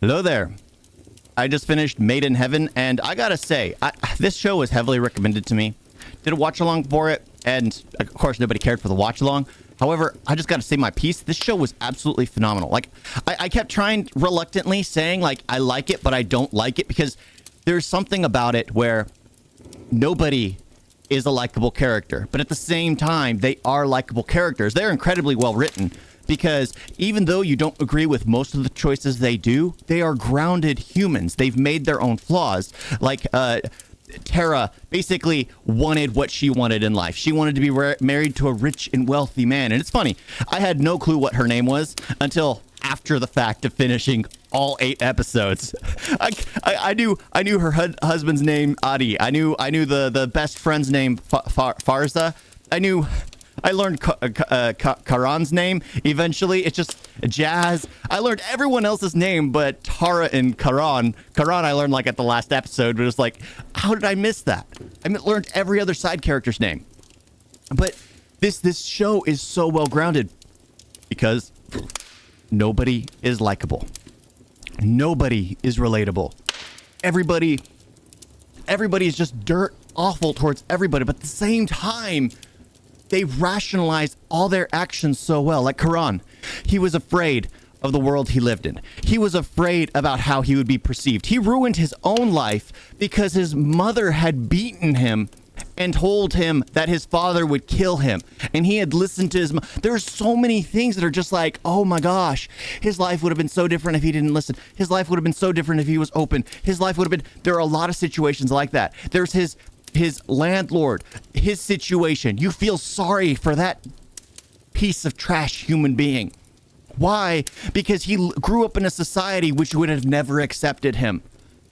Hello there. I just finished Made in Heaven, and I gotta say, this show was heavily recommended to me. Did a watch along for it, and of course nobody cared for the watch along. However, I just gotta say my piece. This show was absolutely phenomenal. Like, I kept trying reluctantly saying like I like it, but I don't like it because there's something about it where nobody is a likable character, but at the same time, they are likable characters. They're incredibly well written. Because even though you don't agree with most of the choices they do, they are grounded humans. They've made their own flaws. Like Tara basically wanted what she wanted in life. She wanted to be married to a rich and wealthy man. And it's funny, I had no clue what her name was until after the fact of finishing all 8 episodes. I knew her husband's name, Adi. I knew the best friend's name, Farza. I learned Karan's name eventually. It's just Jazz. I learned everyone else's name but Tara and Karan. Karan I learned like at the last episode, but it was like, how did I miss that? I learned every other side character's name. But this show is so well grounded because nobody is likable. Nobody is relatable. Everybody is just dirt awful towards everybody, but at the same time, they rationalize all their actions so well. Like Karan, he was afraid of the world he lived in. He was afraid about how he would be perceived. He ruined his own life because his mother had beaten him and told him that his father would kill him. And he had listened to his mother. There's so many things that are just like, oh my gosh, his life would have been so different if he didn't listen. His life would have been so different if he was open. His life would have been, there are a lot of situations like that. There's his landlord, his situation. You feel sorry for that piece of trash human being. Why? Because he grew up in a society which would have never accepted him.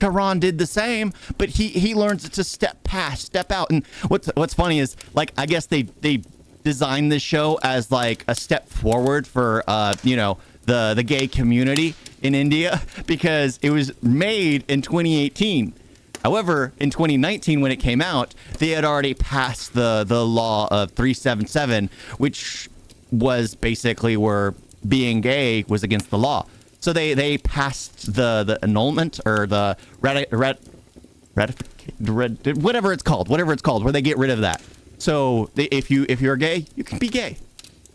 Karan did the same, but he learns to step out. And what's funny is, like, I guess they designed this show as like a step forward for the gay community in India because it was made in 2018. However, in 2019, when it came out, they had already passed the law of 377, which was basically where being gay was against the law. So they passed the annulment or the whatever it's called, where they get rid of that. So if you're gay, you can be gay.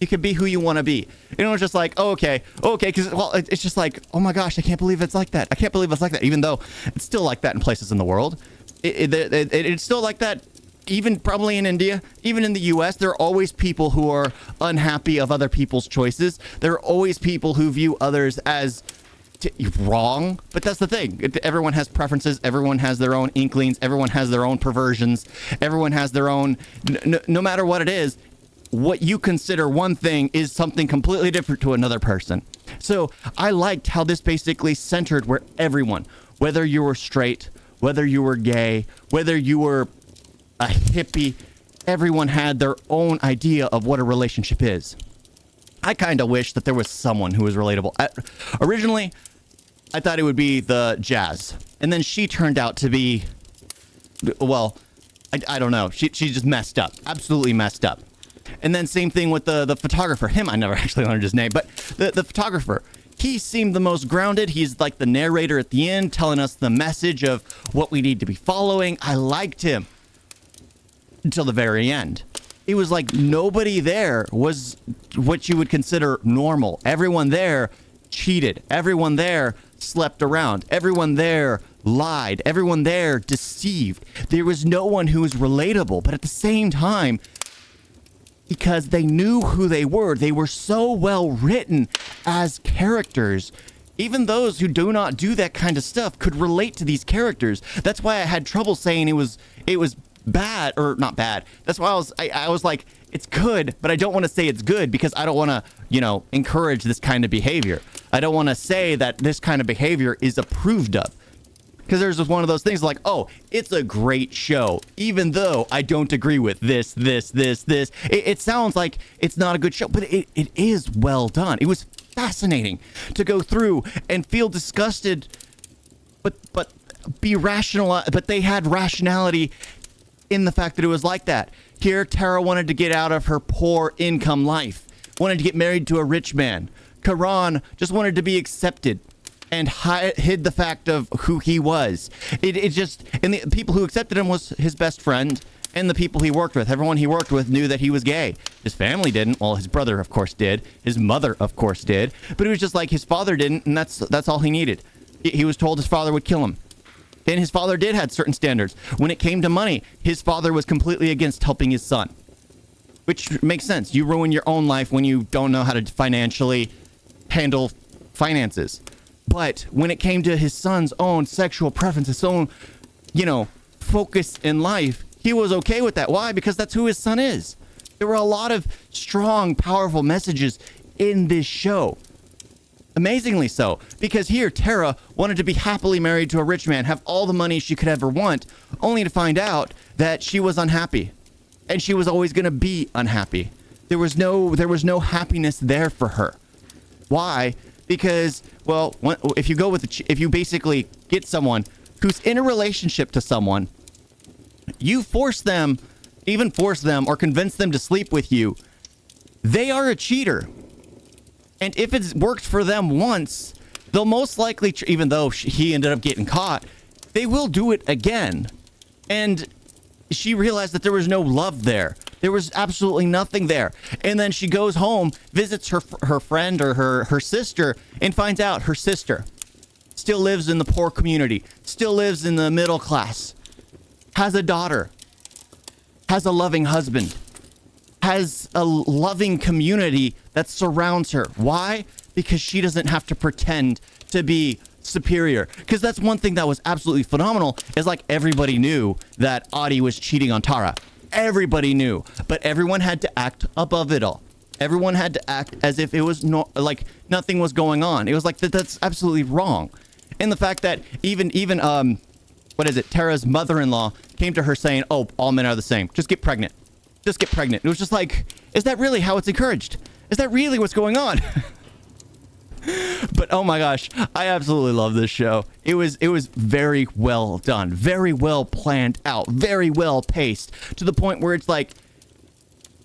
You can be who you want to be. You know, it's just like, oh, okay, because it's just like, oh my gosh, I can't believe it's like that. I can't believe it's like that, even though it's still like that in places in the world. It's still like that, even probably in India, even in the U.S. There are always people who are unhappy of other people's choices. There are always people who view others as wrong. But that's the thing. Everyone has preferences. Everyone has their own inklings. Everyone has their own perversions. Everyone has their own, no matter what it is. What you consider one thing is something completely different to another person. So I liked how this basically centered where everyone, whether you were straight, whether you were gay, whether you were a hippie, everyone had their own idea of what a relationship is. I kind of wish that there was someone who was relatable. Originally, I thought it would be the Jazz. And then she turned out to be, well, I don't know. She just messed up. Absolutely messed up. And then same thing with the photographer. Him, I never actually learned his name, but the photographer. He seemed the most grounded. He's like the narrator at the end, telling us the message of what we need to be following. I liked him until the very end. It was like nobody there was what you would consider normal. Everyone there cheated. Everyone there slept around. Everyone there lied. Everyone there deceived. There was no one who was relatable, but at the same time, because they knew who they were so well written as characters. Even those who do not do that kind of stuff could relate to these characters. That's why I had trouble saying it was bad or not bad. That's why I was like, it's good, but I don't want to say it's good because I don't want to, encourage this kind of behavior. I don't want to say that this kind of behavior is approved of. Because there's just one of those things like, oh, it's a great show, even though I don't agree with this. It sounds like it's not a good show, but it is well done. It was fascinating to go through and feel disgusted, but be rational. But they had rationality in the fact that it was like that. Here, Tara wanted to get out of her poor income life, wanted to get married to a rich man. Karan just wanted to be accepted and hid the fact of who he was. It just, and the people who accepted him was his best friend and the people he worked with. Everyone he worked with knew that he was gay. His family didn't. Well, his brother, of course, did. His mother, of course, did. But it was just like his father didn't, and that's all he needed. He was told his father would kill him. And his father did have certain standards. When it came to money, his father was completely against helping his son. Which makes sense. You ruin your own life when you don't know how to financially handle finances. But when it came to his son's own sexual preference, his own, focus in life, he was okay with that. Why? Because that's who his son is. There were a lot of strong, powerful messages in this show. Amazingly so, because here Tara wanted to be happily married to a rich man, have all the money she could ever want, only to find out that she was unhappy, and she was always going to be unhappy. There was no happiness there for her. Why? Because, well, if you basically get someone who's in a relationship to someone, you force them or convince them to sleep with you, they are a cheater. And if it's worked for them once, they'll most likely, even though he ended up getting caught, they will do it again. And she realized that there was no love there. There was absolutely nothing there. And then she goes home, visits her friend or her sister, and finds out her sister still lives in the poor community, still lives in the middle class, has a daughter, has a loving husband, has a loving community that surrounds her. Why? Because she doesn't have to pretend to be superior. Because that's one thing that was absolutely phenomenal, is like everybody knew that Audie was cheating on Tara. Everybody knew, but everyone had to act above it all. Everyone had to act as if it was like nothing was going on. It was like that's absolutely wrong. And the fact that even Tara's mother-in-law came to her saying, "Oh, all men are the same. Just get pregnant. Just get pregnant." It was just like, is that really how it's encouraged? Is that really what's going on? But oh my gosh, I absolutely love this show. It was very well done, very well planned out, very well paced, to the point where it's like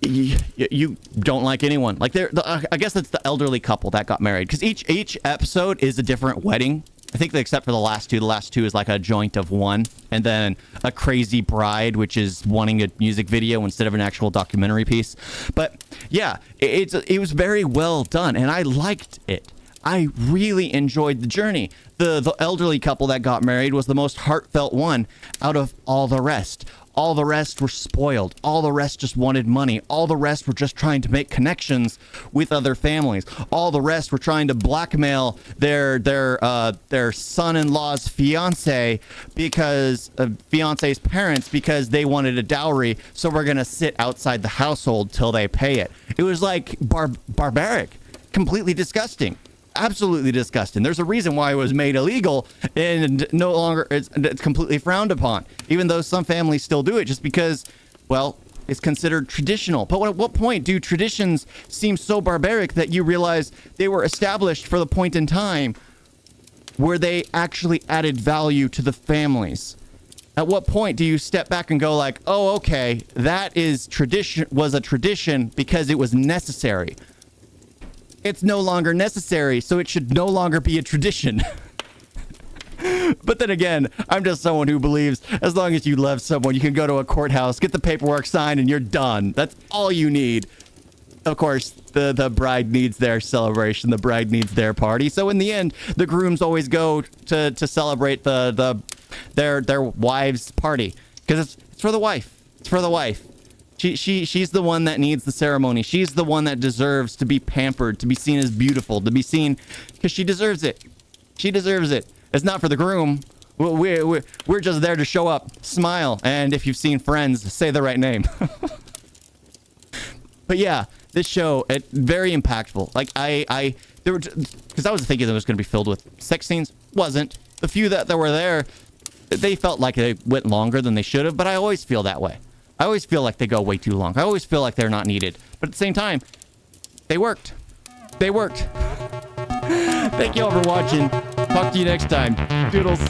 you don't like anyone. Like I guess that's the elderly couple that got married, because each episode is a different wedding. I think except for the last two. The last two is like a joint of one, and then a crazy bride, which is wanting a music video instead of an actual documentary piece. But yeah, it was very well done, and I liked it. I really enjoyed the journey. The elderly couple that got married was the most heartfelt one out of all the rest. All the rest were spoiled. All the rest just wanted money. All the rest were just trying to make connections with other families. All the rest were trying to blackmail their son-in-law's fiance fiance's parents, because they wanted a dowry. So we're gonna sit outside the household till they pay it. It was like barbaric, completely disgusting. Absolutely disgusting. There's a reason why it was made illegal, and no longer it's completely frowned upon, even though some families still do it just because, well, it's considered traditional. But at what point do traditions seem so barbaric that you realize they were established for the point in time where they actually added value to the families? At what point do you step back and go like, oh, okay, that was a tradition because it was necessary. It's no longer necessary, so it should no longer be a tradition. But then again, I'm just someone who believes as long as you love someone, you can go to a courthouse, get the paperwork signed, and you're done. That's all you need. Of course, the bride needs their celebration. The bride needs their party. So in the end, the grooms always go to celebrate their wives' party, because it's for the wife. It's for the wife. She's the one that needs the ceremony. She's the one that deserves to be pampered, to be seen as beautiful, to be seen, because she deserves it. She deserves it. It's not for the groom. We're just there to show up, smile, and if you've seen Friends, say the right name. But yeah, this show, very impactful. Like because I was thinking it was going to be filled with sex scenes. Wasn't. The few that were there, they felt like they went longer than they should have. But I always feel that way. I always feel like they go way too long. I always feel like they're not needed. But at the same time, they worked. They worked. Thank you all for watching. Talk to you next time. Doodles.